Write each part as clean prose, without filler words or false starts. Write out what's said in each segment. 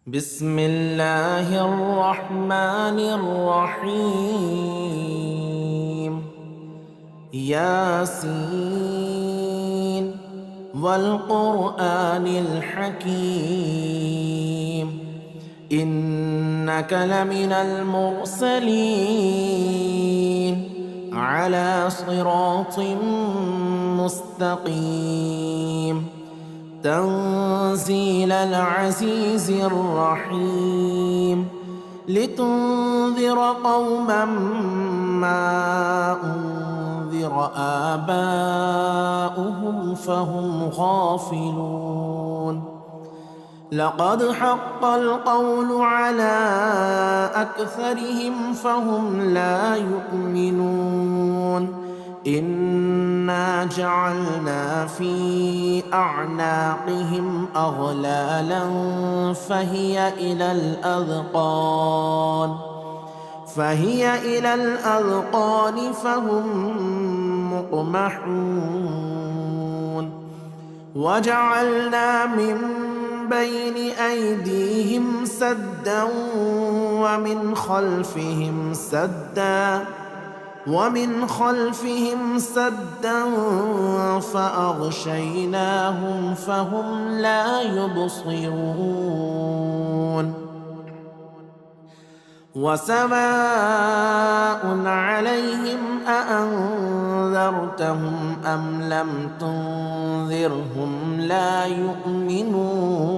بسم الله الرحمن الرحيم. ياسين والقرآن الحكيم إنك لمن المرسلين على صراط مستقيم تنزيل العزيز الرحيم لتنذر قوما ما أنذر آباؤهم فهم غافلون. لقد حق القول على أكثرهم فهم لا يؤمنون. إنا جعلنا في أعناقهم أغلالا فهي إلى الأذقان فهم مقمحون. وجعلنا من بين أيديهم سدا ومن خلفهم سدا فأغشيناهم فهم لا يبصرون. وسواء عليهم أأنذرتهم أم لم تنذرهم لا يؤمنون.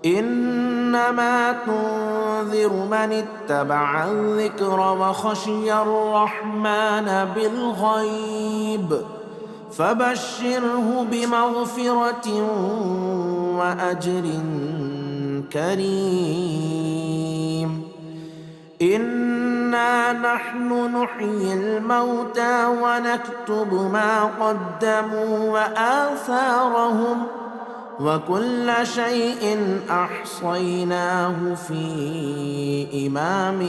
إنما تنذر من اتبع الذكر وخشي الرحمن بالغيب فبشره بمغفرة وأجر كريم. إنا نحن نحيي الموتى ونكتب ما قدموا وآثارهم وكل شيء أحصيناه في إمام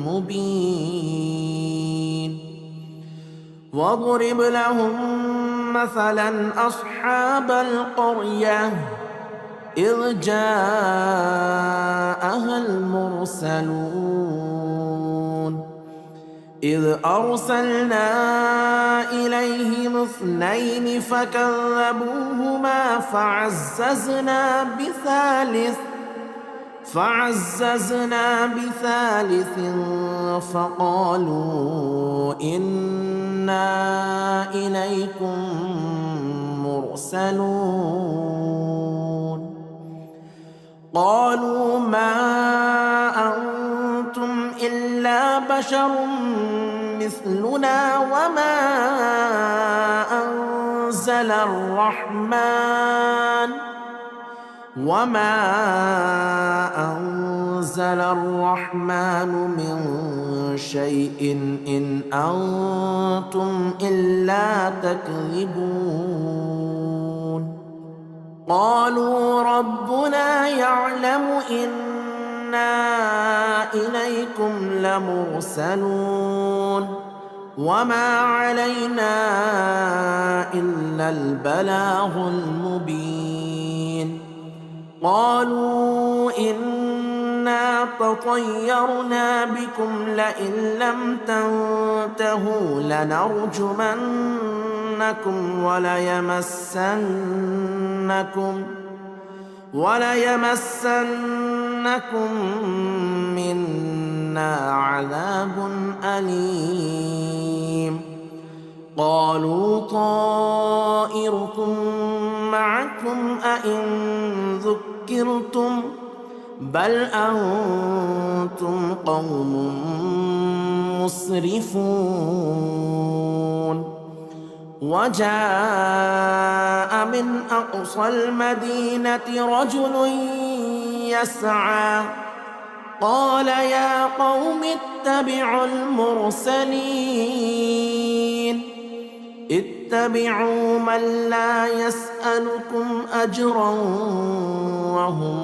مبين. واضرب لهم مثلا أصحاب القرية إذ جاءها المرسلون إذ أرسلنا إليهم 2 فكذبوهما فعززنا بثالث فقالوا إنا إليكم مرسلون. قالوا ما أنتم إلا بشر مثلنا وما أنزل الرحمن من شيء إن أنتم إلا تكذبون. قالوا ربنا يعلم إنا إليكم لمرسلون وما علينا إلا البلاغ المبين. قالوا إنا تطيرنا بكم لئن لم تنتهوا لنرجمنكم وليمسنكم منا عذاب أليم. قالوا طائركم معكم أئن ذكرتم بل أنتم قوم مسرفون. وجاء من أقصى المدينة رجل يسعى قال يا قوم اتبعوا المرسلين اتبعوا من لا يسألكم أجرا وهم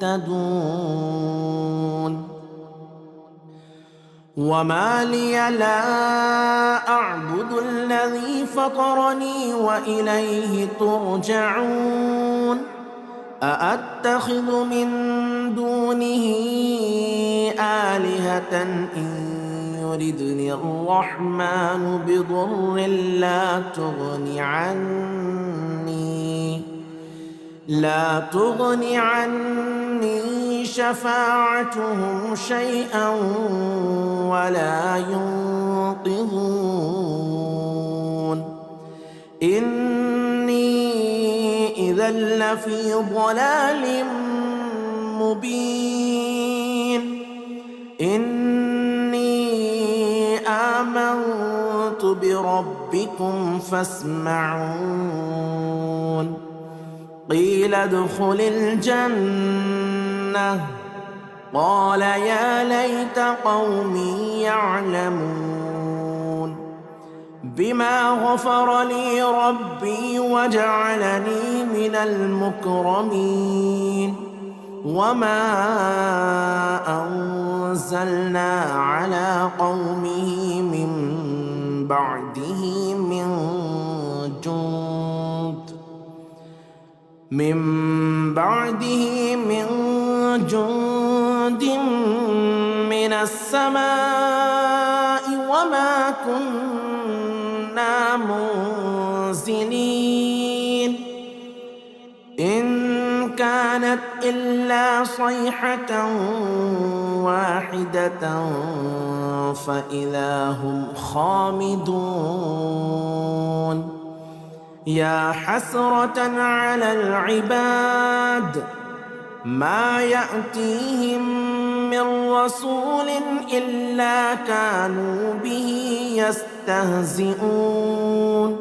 مهتدون. وما لي لا أعبد الذي فطرني وإليه ترجعون أأتخذ من دونه آلهة إن يردني الرحمن بضر لا تغن عني شفاعتهم شيئا ولا ينقذون إني إذا لفي ضلال مبين إني آمنت بربكم فاسمعون قيل ادخل الجنة قال يا ليت قومي يعلمون بما غفر لي ربي وجعلني من المكرمين وما أنزلنا على قومه من بعده من جند من السماء وما كنا منزلين إن كانت إلا صيحة واحدة فإذا هم خامدون يا حسرة على العباد ما يأتيهم من رسول إلا كانوا به يستهزئون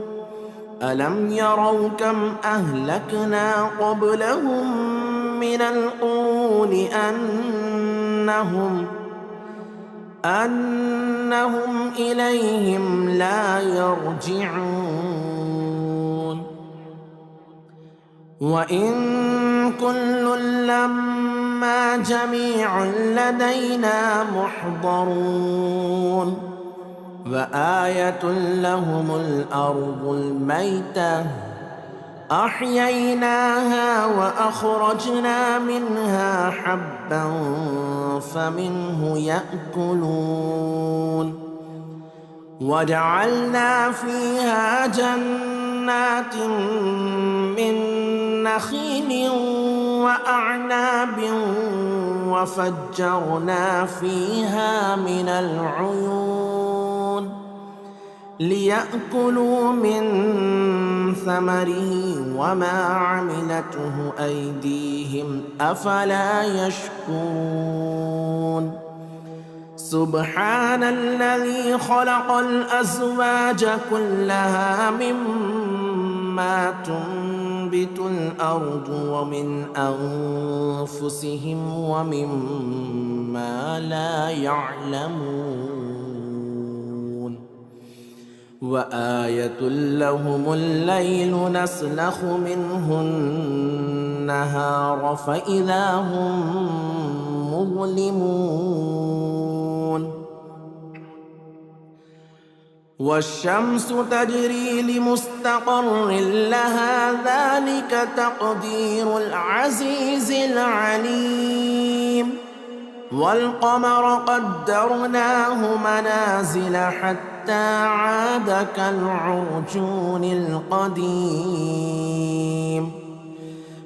ألم يروا كم أهلكنا قبلهم من القرون أنهم إليهم لا يرجعون وإن كل لما جميع لدينا محضرون وآية لهم الأرض الميتة أحييناها وأخرجنا منها حبا فمنه يأكلون وجعلنا فيها جنات من نخيل وأعناب وفجرنا فيها من العيون ليأكلوا من ثمره وما عملته أيديهم أفلا يشكرون سبحان الذي خلق الأزواج كلها مما تنبت الأرض ومن أنفسهم ومما لا يعلمون وآية لهم الليل نسلخ منه النهار فإذا هم مظلمون والشمس تجري لمستقر لها ذلك تقدير العزيز العليم والقمر قدرناه منازل حتى عاد كالعرجون القديم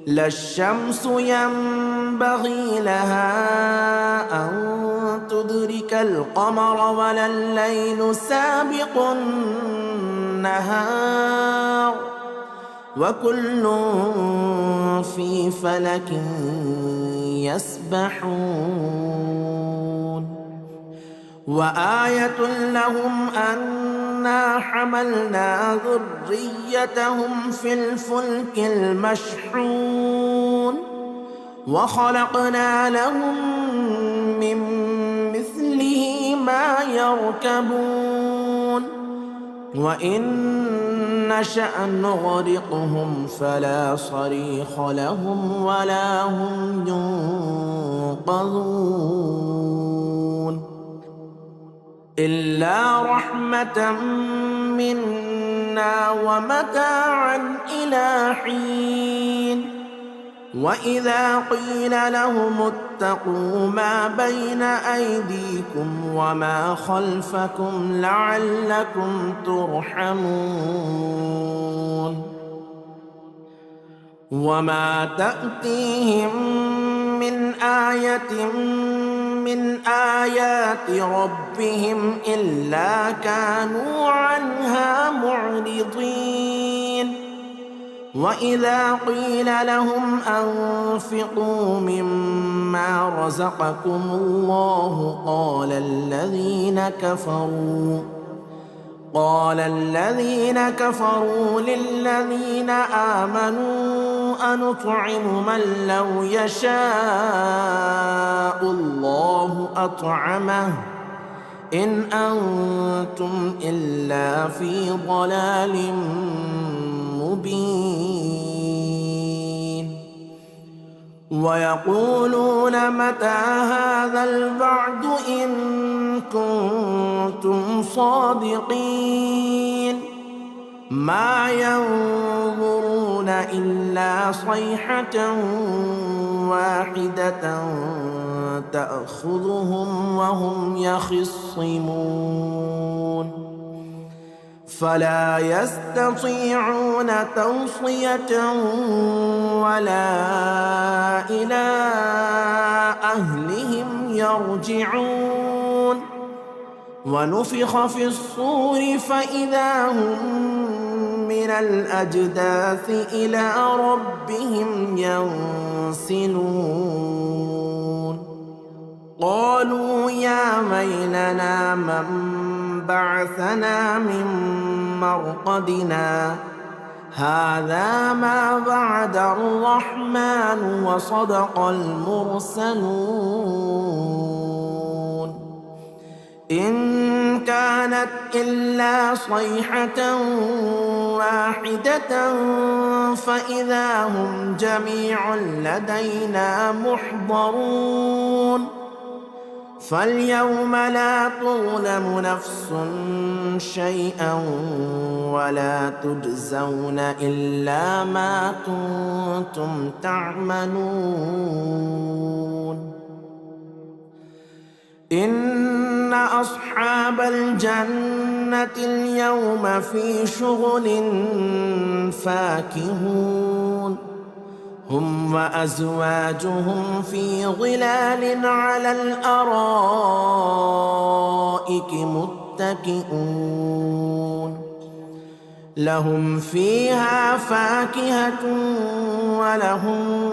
لا الشمس ينبغي لها أن تدرك القمر ولا الليل سابق النهار وكل في فلك يسبحون وآية لهم أنا حملنا ذريتهم في الفلك المشحون وخلقنا لهم من مثله ما يركبون وإن نشأ نغرقهم فلا صريخ لهم ولا هم ينقذون إلا رحمة منا ومتاعا إلى حين وإذا قيل لهم اتقوا ما بين أيديكم وما خلفكم لعلكم ترحمون وما تأتيهم من آية من آيات ربهم إلا كانوا عنها معرضين وإذا قيل لهم أنفقوا مما رزقكم الله قال الذين كفروا للذين آمنوا أنطعم من لو يشاء الله أطعمه إن أنتم إلا في ضلال مبين ويقولون متى هذا الوعد إن كنتم صادقين ما ينظرون إلا صيحة واحدة تأخذهم وهم يخصمون فلا يستطيعون توصية ولا إلى أهلهم يرجعون ونفخ في الصور فإذا هم من الأجداث إلى ربهم ينسلون قالوا يا ويلنا من بعثنا من مرقدنا هذا ما وعد الرحمن وصدق المرسلون إن كانت إلا صيحة واحدة فإذا هم جميع لدينا محضرون فاليوم لا تظلم نفس شيئا ولا تجزون إلا ما كنتم تعملون إن أصحاب الجنة اليوم في شغل فاكهون هم وأزواجهم في ظلال على الأرائك متكئون لهم فيها فاكهة ولهم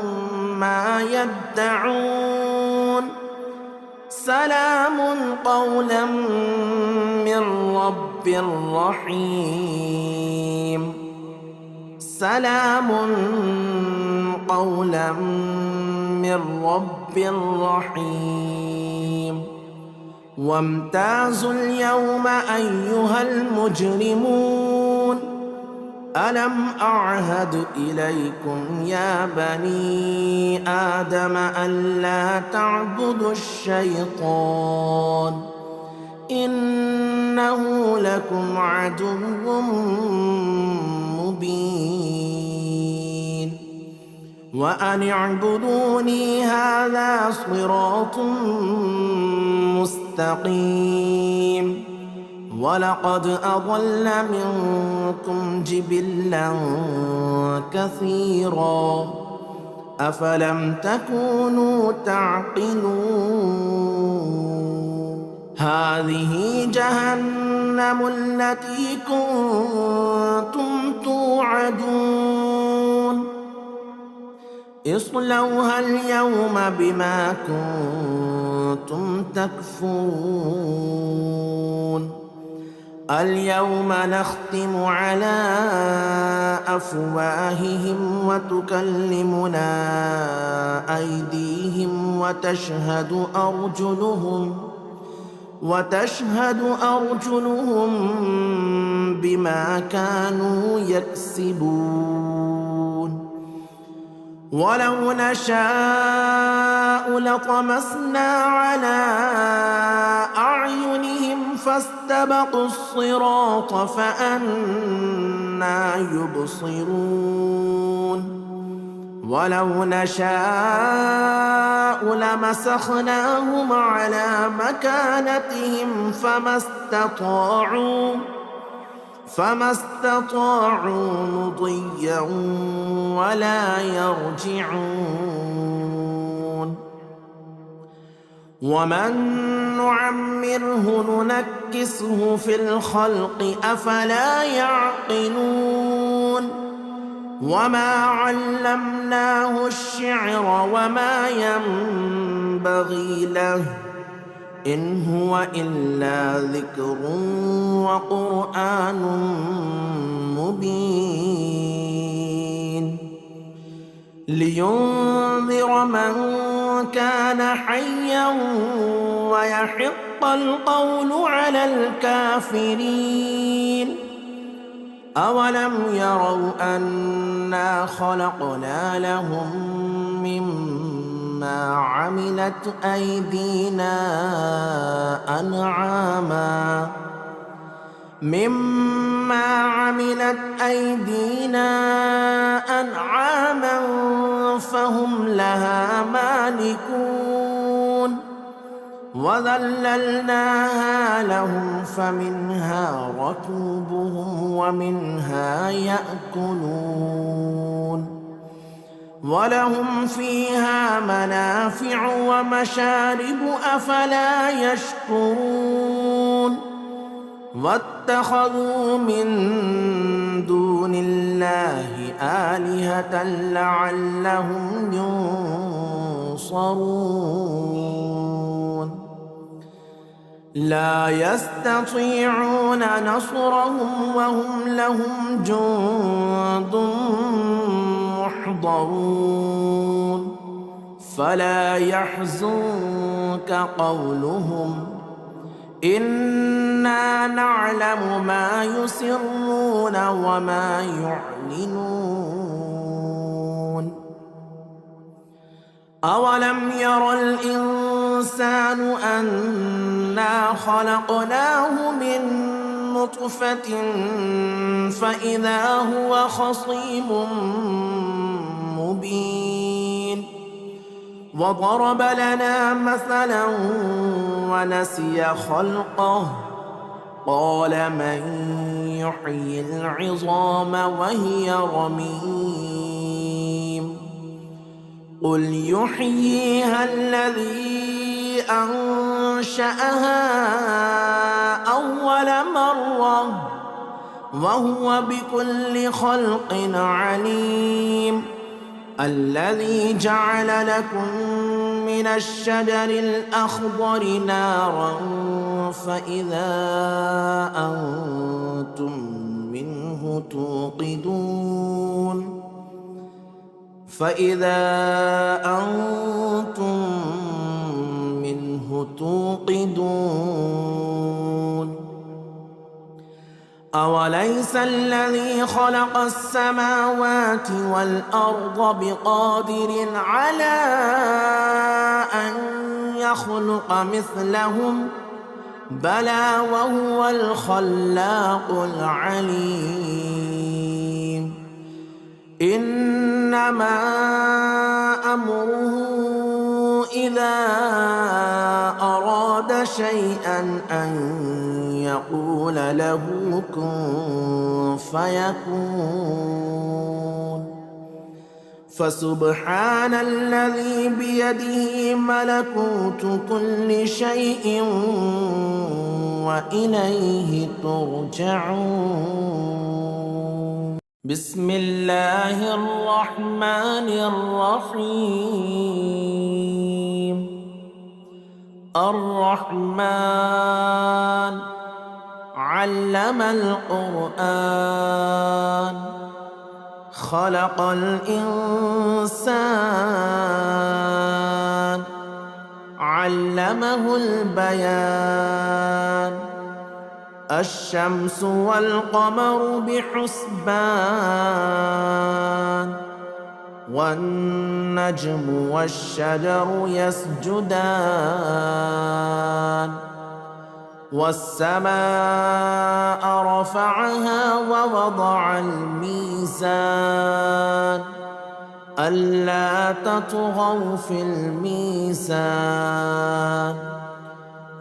ما يدعون سلام قولا من رب رحيم سلام قولا من رب رحيم وامتازوا اليوم أيها المجرمون ألم أعهد إليكم يا بني آدم ألا تعبدوا الشيطان إنه لكم عدو مبين وأن اعبدوني هذا صراط مستقيم ولقد أضل منكم جبلا كثيرا أفلم تكونوا تعقلون هذه جهنم التي كنتم توعدون اصلوها اليوم بما كنتم تكفرون اليوم نختم على أفواههم وتكلمنا أيديهم وتشهد أرجلهم بما كانوا يكسبون ولو نشاء لطمسنا على أعينهم فاستبقوا الصراط فأنى يبصرون ولو نشاء لمسخناهم على مكانتهم فما استطاعوا مضيا ولا يرجعون. ومن نعمره ننكسه في الخلق أفلا يعقلون. وما علمناه الشعر وما ينبغي له إن هو إلا ذكر وقرآن مبين لينذر من كان حيا ويحق القول على الكافرين. أولم يروا أنا خلقنا لهم مما عملت أيدينا أنعاما فهم لها مالكون. وذللناها لهم فمنها ركوبهم ومنها يأكلون ولهم فيها منافع ومشارب أفلا يشكرون. واتخذوا من دون الله آلهة لعلهم ينصرون. لا يستطيعون نصرهم وهم لهم جند محضرون. فلا يحزنك قولهم إنا نعلم ما يسرون وما يعلنون. أولم ير الإنسان أنا خلقناه من نطفة فإذا هو خصيم مبين. وضرب لنا مثلا ونسي خلقه قال من يحيي العظام وهي رميم. قل يحييها الذي أنشأها أول مرة وهو بكل خلق عليم. الذي جعل لكم من الشجر الأخضر نارا فإذا أنتم منه توقدون. أوليس الذي خلق السماوات والأرض بقادر على أن يخلق مثلهم بلى وهو الخلاق العليم. إنما أمره إذا أراد شيئا أن يقول له كن فيكون. فسبحان الذي بيده ملكوت كل شيء وإليه ترجعون. بسم الله الرحمن الرحيم. الرحمن علم القرآن خلق الإنسان علمه البيان. الشمس والقمر بحسبان والنجم والشجر يسجدان. والسماء رفعها ووضع الميزان ألا تطغوا في الميزان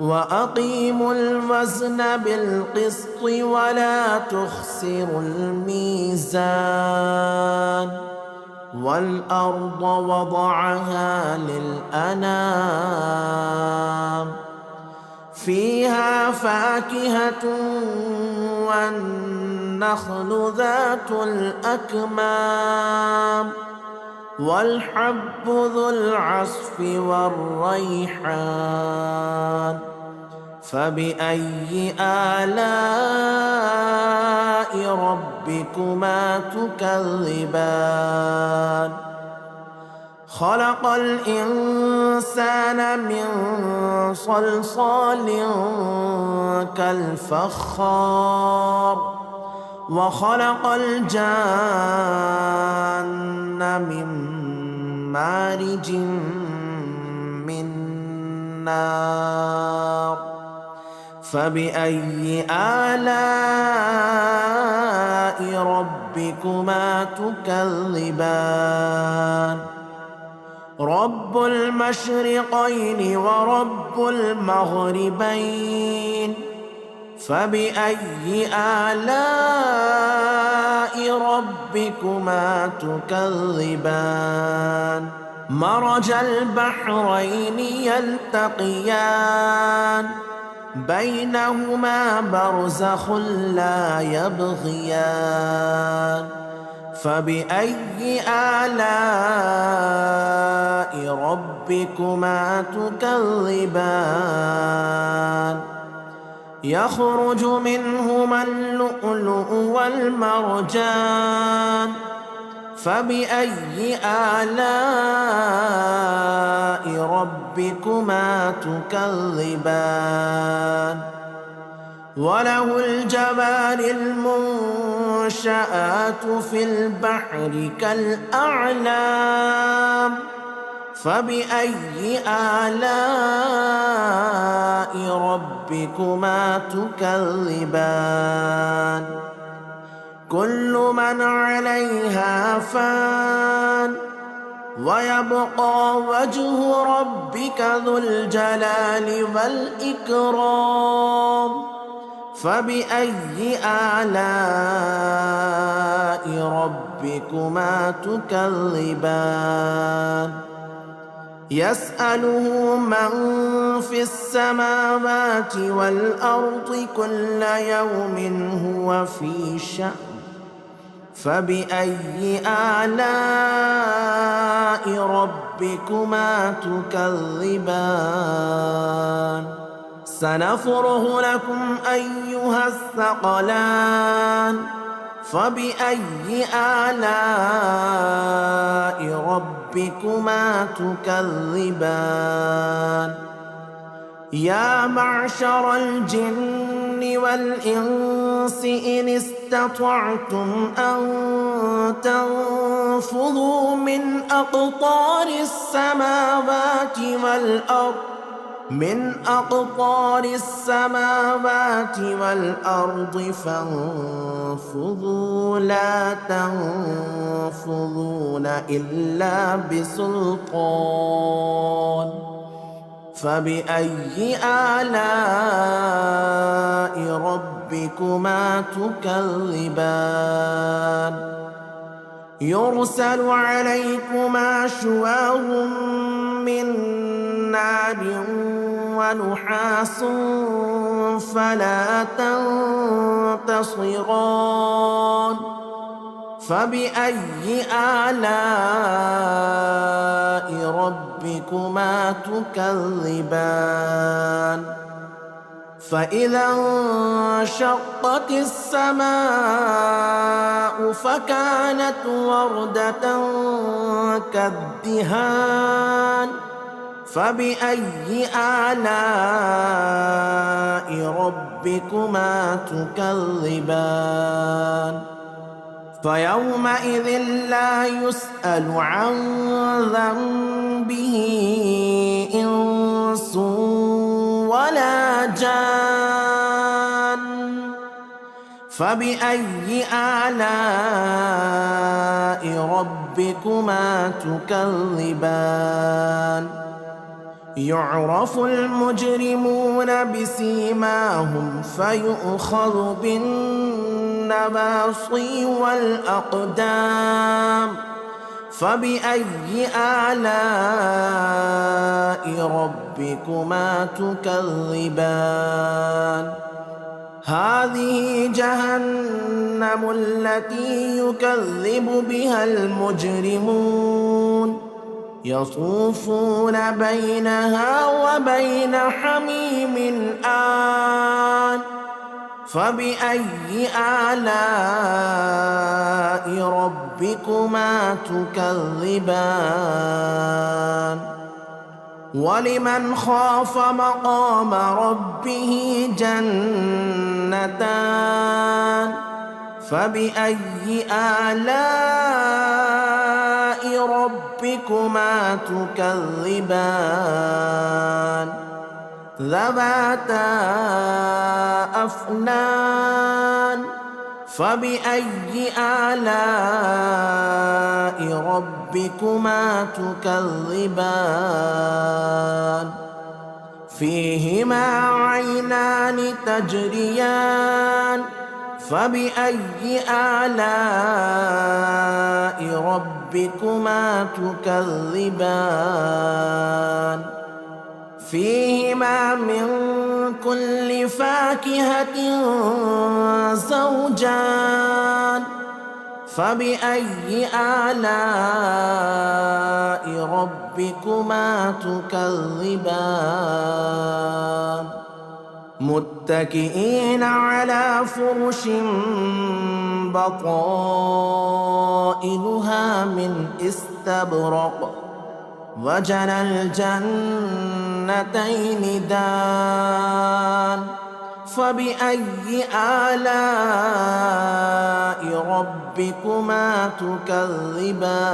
وأقيموا الوزن بالقسط ولا تخسروا الميزان والأرض وضعها للأنام فيها فاكهة والنخل ذات الأكمام والحب ذو العصف والريحان فبأي آلاء ربكما تكذبان خلق الإنسان من صلصال كالفخار وخلق الجان من مارج من نار فبأي آلاء ربكما تكذبان رب المشرقين ورب المغربين فبأي آلاء ربكما تكذبان مرج البحرين يلتقيان بينهما برزخ لا يبغيان فبأي آلاء ربكما تكذبان يخرج منهما اللؤلؤ والمرجان فبأي آلاء ربكما تكذبان وله الجبال المنشآت في البحر كالأعلام فبأي آلاء ربكما تكذبان كل من عليها فان ويبقى وجه ربك ذو الجلال والإكرام فبأي آلاء ربكما تكذبان يسأله من في السماوات والأرض كل يوم هو في شأن فبأي آلاء ربكما تكذبان سنفرغ لكم أيها الثقلان فبأي آلاء ربكما تكذبان يا معشر الجن والإنس إن استطعتم أن تنفذوا من أقطار السماوات والأرض فانفذوا لا تنفذون إلا بسلطان فبأي آلاء ربكما تكذبان يرسل عليكما شواظ من نار ونحاس فلا تنتصران فبأي آلاء ربكما تكذبان فإذا انشقت السماء فكانت وردة كالدهان فبأي آلاء ربكما تكذبان فيومئذ لا يسأل عن ذنبه إنس ولا جان فبأي آلاء ربكما ربكما تكذبان يعرف المجرمون بسيماهم فيؤخذ بالنواصي والأقدام فبأي آلاء ربكما تكذبان هذه جهنم التي يكذب بها المجرمون يطوفون بينها وبين حميم آن فبأي آلاء ربكما تكذبان ولمن خاف مقام ربه جنتان فبأي آلاء ربكما تكذبان ذواتا أفنان فبأي آلاء ربكما تكذبان فيهما عينان تجريان فبأي آلاء ربكما تكذبان فيهما من كل فاكهة زوجان فبأي آلاء ربكما تكذبان متكئين على فرش بطائنها من استبرق وجنى الجنتين دان فبأي آلاء ربكما تكذبان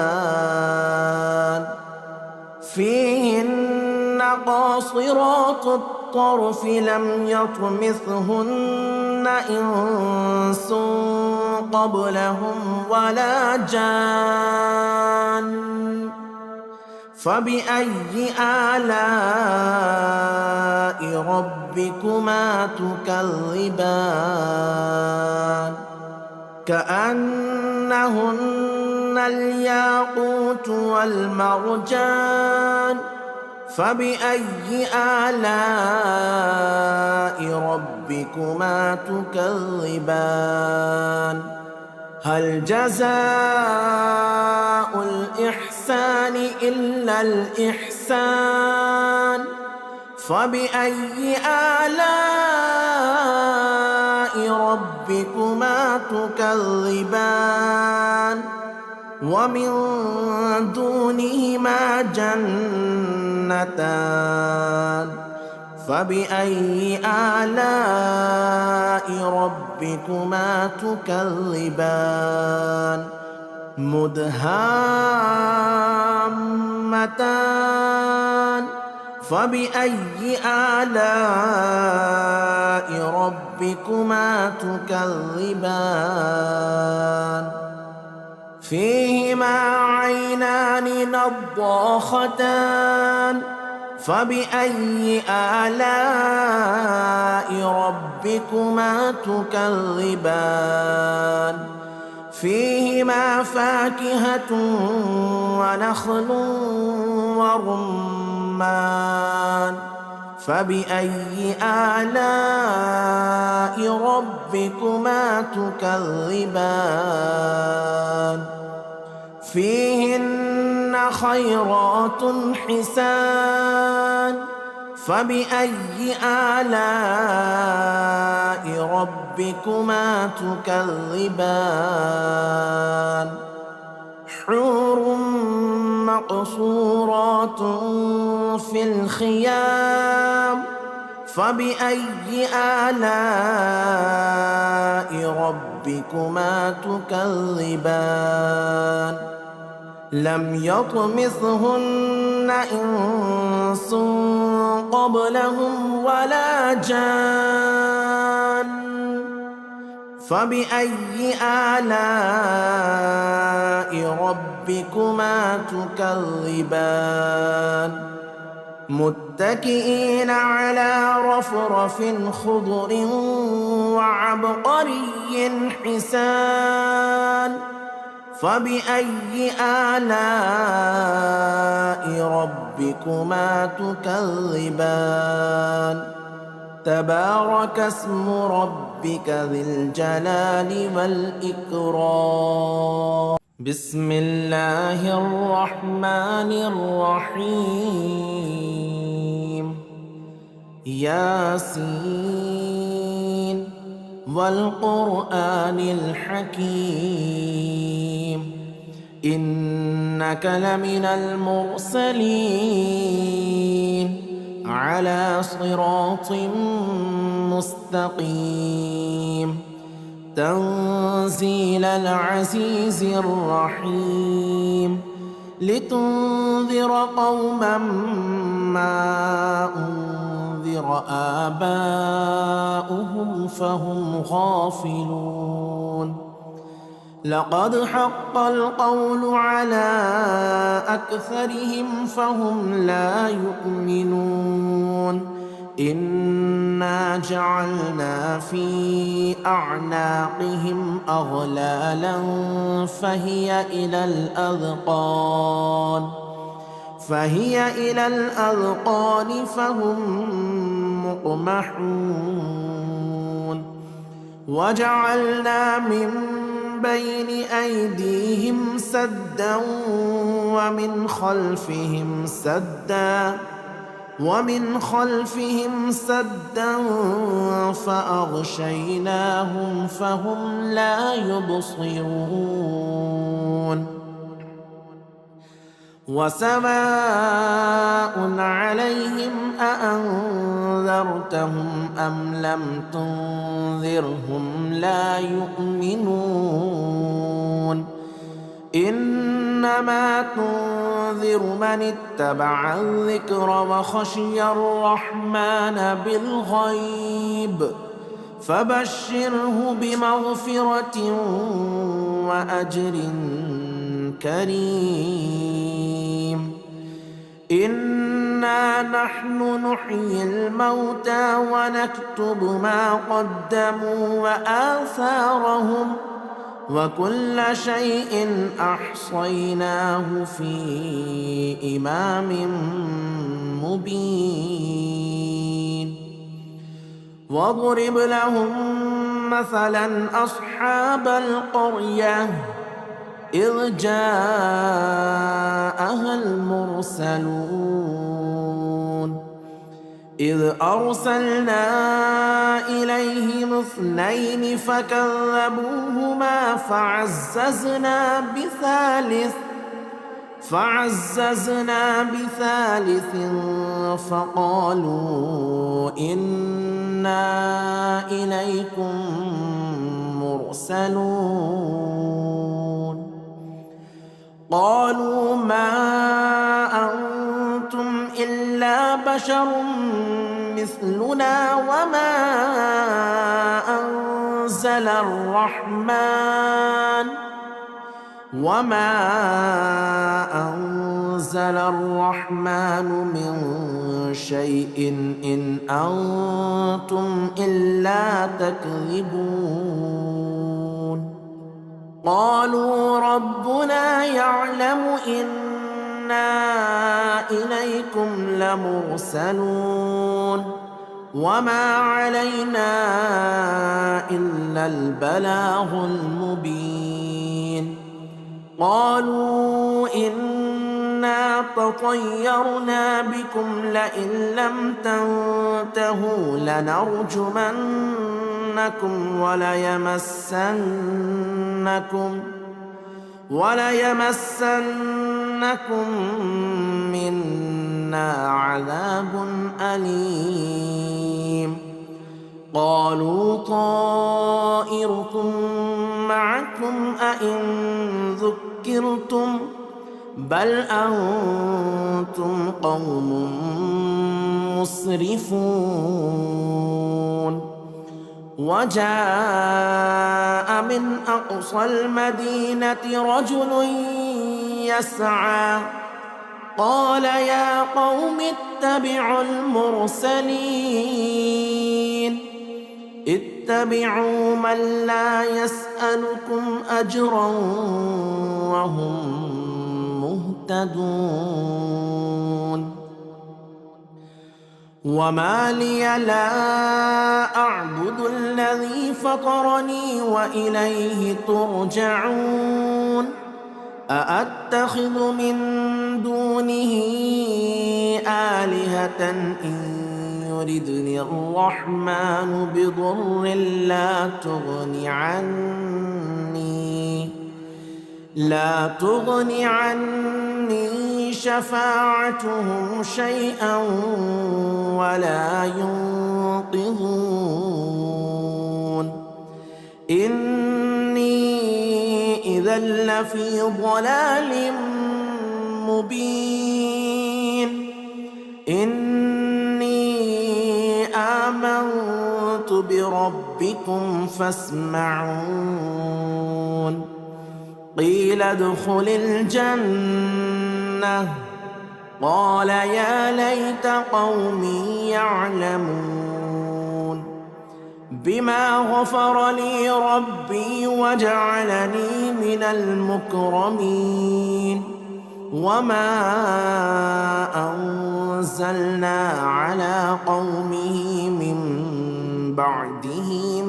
فيهن قاصرات الطرف لم يطمثهن إنس قبلهم ولا جان فبأي آلاء ربكما تكذبان كأنهن الياقوت والمرجان فبأي آلاء ربكما تكذبان هل جزاء الإحسان إلا الإحسان فبأي آلاء ربكما تكذبان ومن دونهما جنتان فبأي آلاء ربكما تكذبان مدهامتان فبأي آلاء ربكما تكذبان فيهما عينان نضاختان فبأي آلاء ربكما تكذبان فيهما فاكهة ونخل ورمان فبأي آلاء ربكما تكذبان فيهن خيرات حسان فبأي آلاء ربكما تكذبان حور مقصورات في الخيام فبأي آلاء ربكما تكذبان لم يطمثهن إنس قبلهم ولا جان فبأي آلاء ربكما ربكما تكذبان متكئين على رفرف خضر وعبقري حسان فبأي آلاء ربكما تكذبان تبارك اسم ربك ذي الجلال والإكرام بسم الله الرحمن الرحيم ياسين والقرآن الحكيم إنك لمن المرسلين على صراط مستقيم تنزيل العزيز الرحيم لتنذر قوما ما أنذر آباؤهم فهم غافلون لقد حق القول على أكثرهم فهم لا يؤمنون إنا جعلنا في أعناقهم أغلالا فهي إلى الأذقان فهم مقمحون وجعلنا من بين أيديهم سدا ومن خلفهم سدا فأغشيناهم فهم لا يبصرون وسواء عليهم أأنذرتهم أم لم تنذرهم لا يؤمنون إنما تنذر من اتبع الذكر وخشي الرحمن بالغيب فبشره بمغفرة وأجر كريم إنا نحن نحيي الموتى ونكتب ما قدموا وآثارهم وكل شيء أحصيناه في إمام مبين واضرب لهم مثلا أصحاب القرية إذ جاءها المرسلون إذ أرسلنا إليهم 2 فكذبوهما فعززنا بثالث فقالوا إنا إليكم مرسلون قالوا ما أنتم إلا بشر مثلنا وما أنزل الرحمن من شيء إن أنتم إلا تكذبون قالوا ربنا يعلم إنا إليكم لمرسلون وما علينا إلا البلاغ المبين قالوا إنا تطيرنا بكم لئن لم تنتهوا لنرجمنكم وليمسنكم منا عذاب أليم قالوا طائركم معكم أئن ذكرتم بل أنتم قوم مسرفون وجاء من أقصى المدينة رجل يسعى قال يا قوم اتبعوا المرسلين اتبعوا من لا يسألكم أجرا وهم مهتدون وما لي لا أعبد الذي فطرني وإليه ترجعون أأتخذ من دونه آلهة إن يردني الرحمن بضر لا تغني عني شفاعتهم شيئا ولا ينقذون إني إذا لفي ضلال مبين إني آمنت بربكم فاسمعون قيل ادخل الجنة قال يا ليت قومي يعلمون بما غفر لي ربي وجعلني من المكرمين وما أنزلنا على قومه من بعده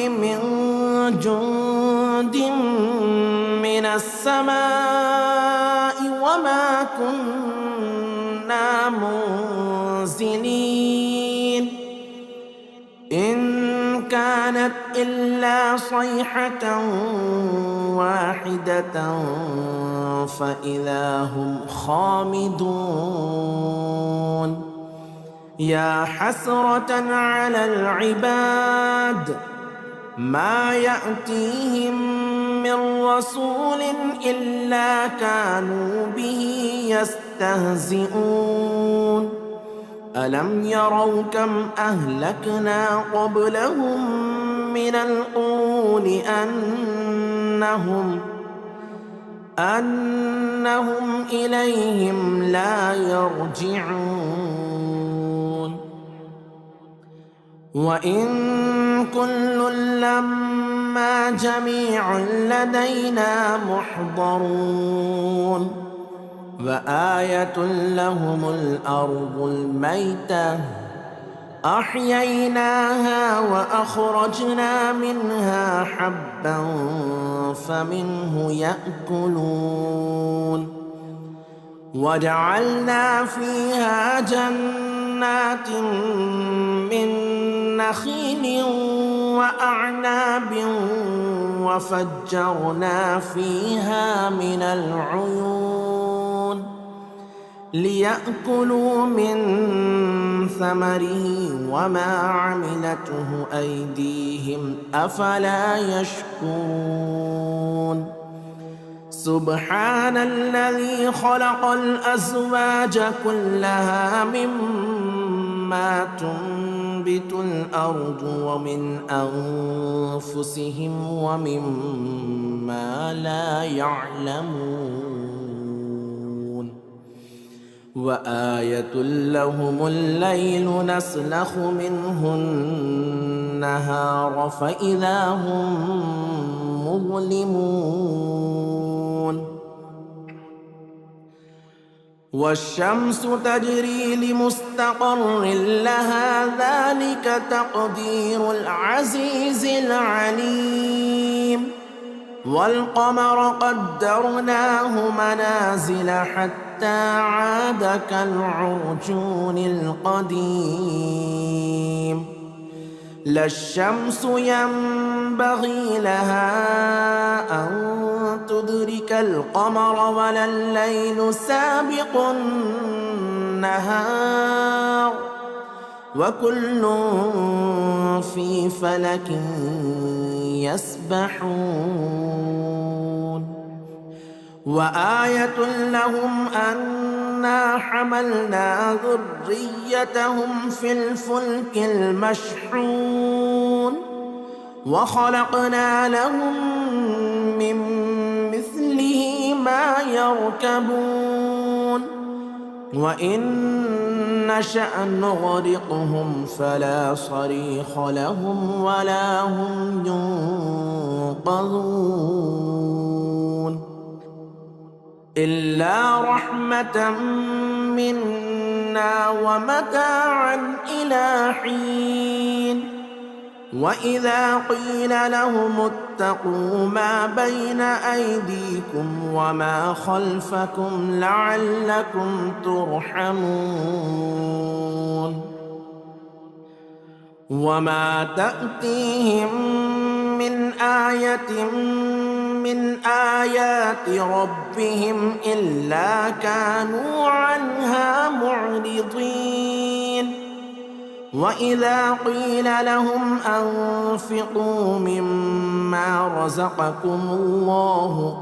من جند من السماء وما كنا منزلين إن كانت إلا صيحة واحدة فإذا هم خامدون يا حسرة على العباد ما يأتيهم من رسول إلا كانوا به يستهزئون ألم يروا كم أهلكنا قبلهم من القرون أنهم إليهم لا يرجعون وإن كل لما جميع لدينا محضرون وآية لهم الأرض الميتة أحييناها وأخرجنا منها حبا فمنه يأكلون وجعلنا فيها جنات من نخيل وأعناب وفجرنا فيها من العيون ليأكلوا من ثمره وما عملته أيديهم أفلا يشكرون سبحان الذي خلق الأزواج كلها مما تنبت الأرض ومن أنفسهم ومما لا يعلمون وآية لهم الليل نسلخ منه النهار فإذا هم مظلمون والشمس تجري لمستقر لها ذلك تقدير العزيز العليم والقمر قدرناه منازل حتى عاد كالعرجون القديم لا الشمس ينبغي لها أن تدرك القمر ولا الليل سابق النهار وكل في فلك يسبحون وآية لهم أنا حملنا ذريتهم في الفلك المشحون وخلقنا لهم من مثله ما يركبون وإن نشأ نغرقهم فلا صريخ لهم ولا هم ينقذون إلا رحمة منا ومتاعا إلى حين وإذا قيل لهم اتقوا ما بين أيديكم وما خلفكم لعلكم ترحمون وما تأتيهم من آية من آيات ربهم إلا كانوا عنها معرضين وإذا قيل لهم أنفقوا مما رزقكم الله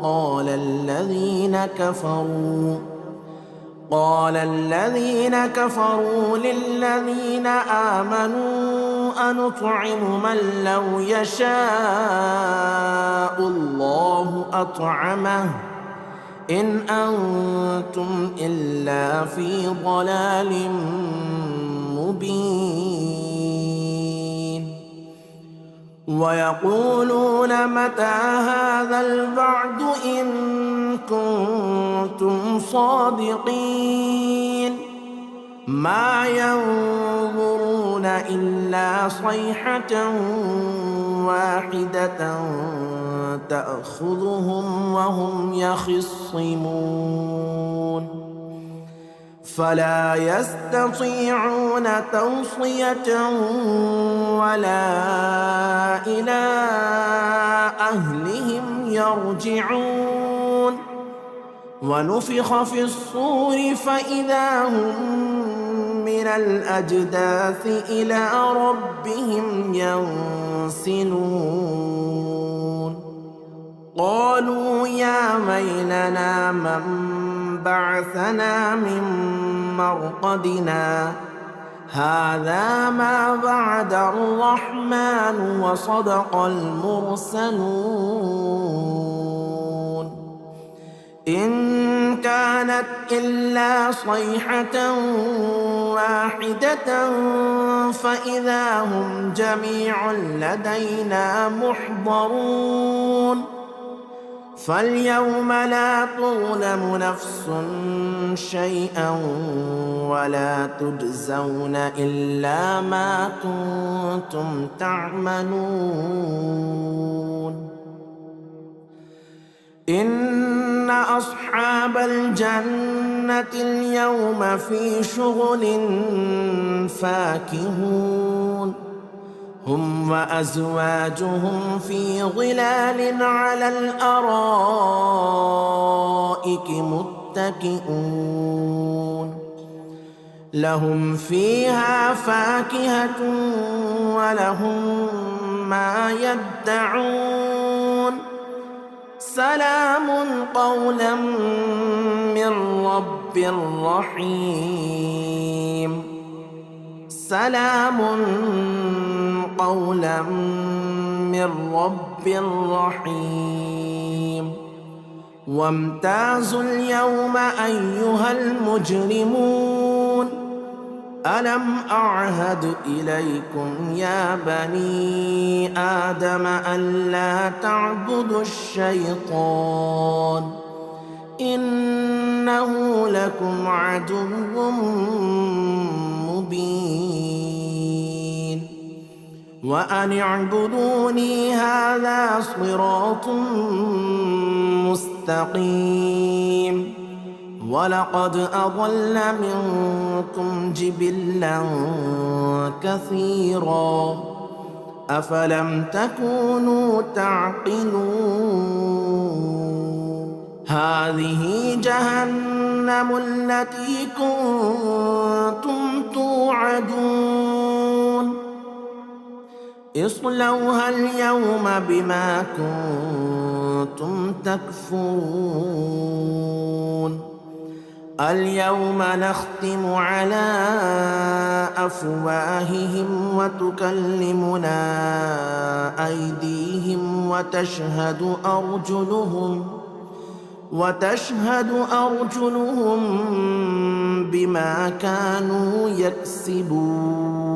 قال الذين كفروا للذين آمنوا أنطعم من لو يشاء الله أطعمه إن أنتم إلا في ضلال مبين ويقولون متى هذا الوعد إن كنتم صادقين ما ينظرون إلا صيحة واحدة تأخذهم وهم يخصمون فلا يستطيعون توصية ولا إلى أهلهم يرجعون ونفخ في الصور فإذا هم من الأجداث إلى ربهم ينسلون قالوا يا ويلنا من بعثنا من مرقدنا هذا ما وعد الرحمن وصدق المرسلون إن كانت إلا صيحة واحدة فإذا هم جميع لدينا محضرون فاليوم لا تظلم نفس شيئا ولا تجزون إلا ما كنتم تعملون إن أصحاب الجنة اليوم في شغل فاكهون هم وأزواجهم في ظلال على الأرائك متكئون لهم فيها فاكهة ولهم ما يدعون سلام قولا من رب رحيم سلام قولا من رب رحيم وامتازوا اليوم أيها المجرمون ألم أعهد إليكم يا بني آدم ألا تعبدوا الشيطان إنه لكم عدو مبين وأن اعبدوني هذا صراط مستقيم ولقد أضل منكم جبلا كثيرا أفلم تكونوا تعقلون هذه جهنم التي كنتم توعدون اصلوها اليوم بما كنتم تكفرون اليوم نختم على أفواههم وتكلمنا أيديهم وتشهد أرجلهم بما كانوا يكسبون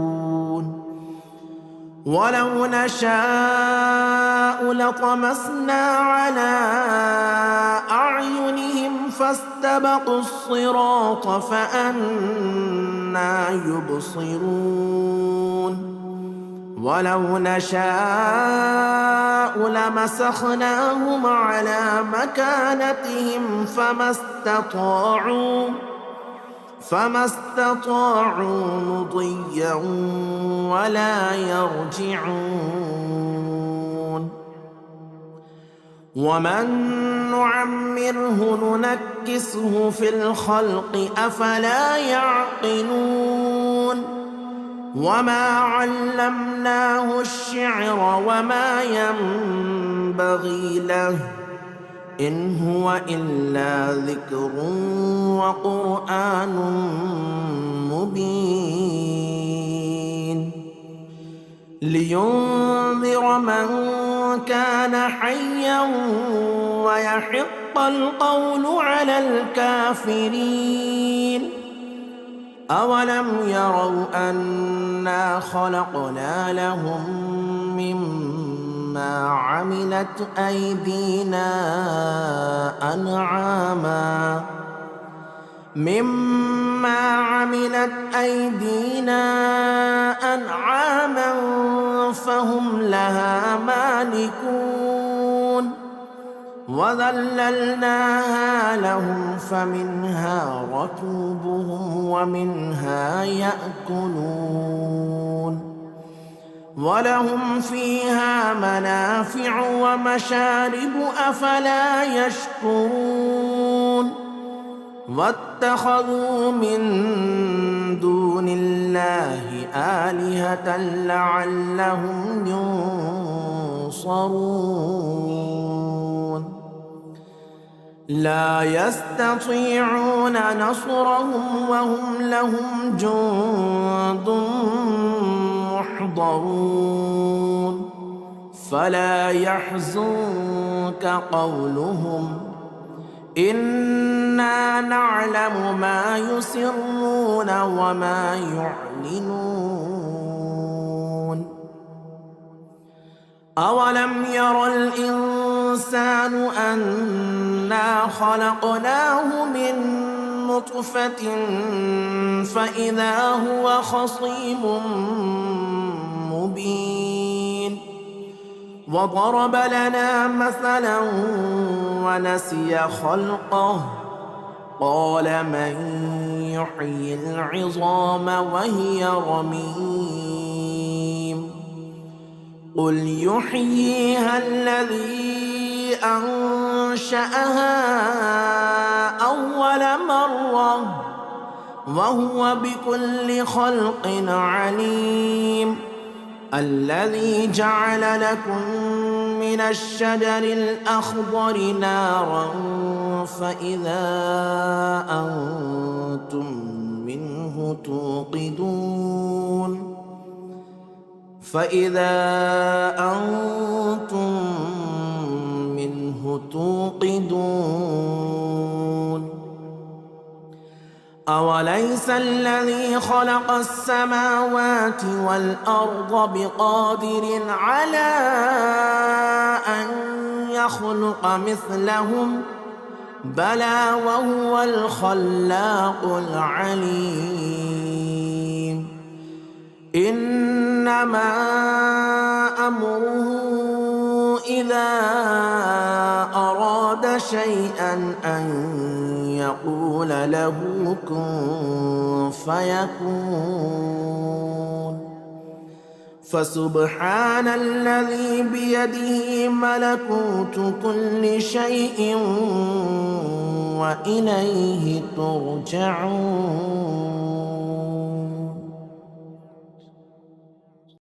ولو نشاء لطمسنا على أعينهم فاستبقوا الصراط فأنى يبصرون ولو نشاء لمسخناهم على مكانتهم فما استطاعوا مضيا ولا يرجعون ومن نعمره ننكسه في الخلق أفلا يعقلون وما علمناه الشعر وما ينبغي له إن هو إلا ذكر وقرآن مبين لينذر من كان حيا ويحق القول على الكافرين أولم يروا أنا خلقنا لهم مما عملت أيدينا أنعاما فهم لها مالكون وذللناها لهم فمنها ركوبهم ومنها يأكلون ولهم فيها منافع ومشارب أفلا يشكرون واتخذوا من دون الله آلهة لعلهم ينصرون لا يستطيعون نصرهم وهم لهم جند محضرون فلا يحزنك قولهم إنا نعلم ما يسرون وما يعلنون أولم ير الإنسان أنا خلقناه من نطفة فإذا هو خصيم مبين وضرب لنا مثلا ونسي خلقه قال من يحيي العظام وهي رميم قل يحييها الذي أنشأها أول مرة وهو بكل خلق عليم الذي جعل لكم من الشجر الأخضر نارا فإذا أنتم منه توقدون أوليس الذي خلق السماوات والأرض بقادر على أن يخلق مثلهم بلى وهو الخلاق العليم إنما أمره إذا أراد شيئا أن يقول له كن فيكون فسبحان الذي بيده ملكوت كل شيء وإليه ترجعون.